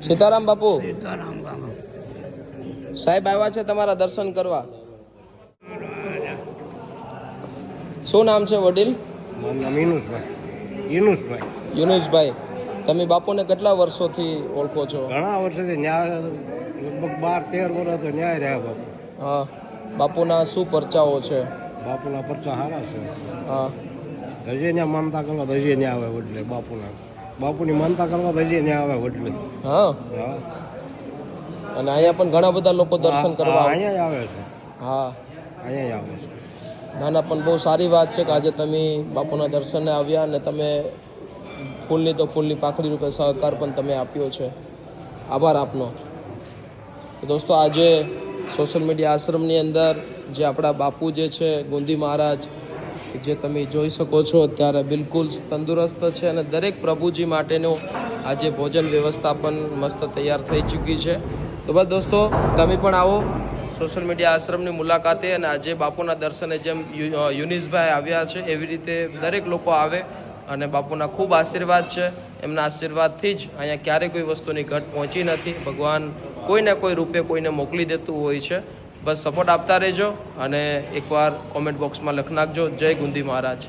સીતારામ બાપુ. સીતારામ બાપુ. સાહેબ આવ્યા છે તમારા દર્શન કરવા. શું નામ છે વડીલ? યુનુસભાઈ. તમે બાપુને કેટલા વર્ષોથી ઓળખો છો? ઘણા વર્ષોથી ન્યાય લગભગ 12-13 વર્ષ તો ન્યાય રહ્યા બાપુ. હા. બાપુના શું પરચાઓ છે? બાપુના પરચા સારા છે. હા. હજી ત્યાં માનતા કરવા તો હજી ન્યા આવે વડલે બાપુની માનતા કરવા તો હજી ન્યા આવે વડલે. હા. હા. અને અહીંયા પણ ઘણા બધા લોકો દર્શન કરવા અહીંયા આવે છે. હા, અહીંયા આવે છે. નાના પણ બહુ સારી વાત છે કે આજે તમે બાપુના દર્શને આવ્યા અને તમે ફૂલની તો ફૂલની પાખડી રૂપે સહકાર પણ તમે આપ્યો છે. આભાર આપનો. દોસ્તો, આજે સોશિયલ મીડિયા આશ્રમની અંદર જે આપણા બાપુ જે છે ગુંદી મહારાજ, જે તમે જોઈ શકો છો અત્યારે બિલકુલ તંદુરસ્ત છે અને દરેક પ્રભુજી માટેનું આજે ભોજન વ્યવસ્થા પણ મસ્ત તૈયાર થઈ ચૂકી છે. તો બસ દોસ્તો, તમે પણ આવો સોશિયલ મીડિયા આશ્રમની મુલાકાતે અને આજે બાપુના દર્શને જેમ યુનિસભાઈ આવ્યા છે એવી રીતે દરેક લોકો આવે અને બાપુના ખૂબ આશીર્વાદ છે. એમના આશીર્વાદથી જ અહીંયા ક્યારેય કોઈ વસ્તુની ઘટ પહોંચી નથી. ભગવાન કોઈને કોઈ રૂપે કોઈને મોકલી દેતું હોય છે. બસ સપોર્ટ આપતા રહેજો અને એકવાર કોમેન્ટ બોક્સમાં લખી નાખજો, જય ગુંદી મહારાજ.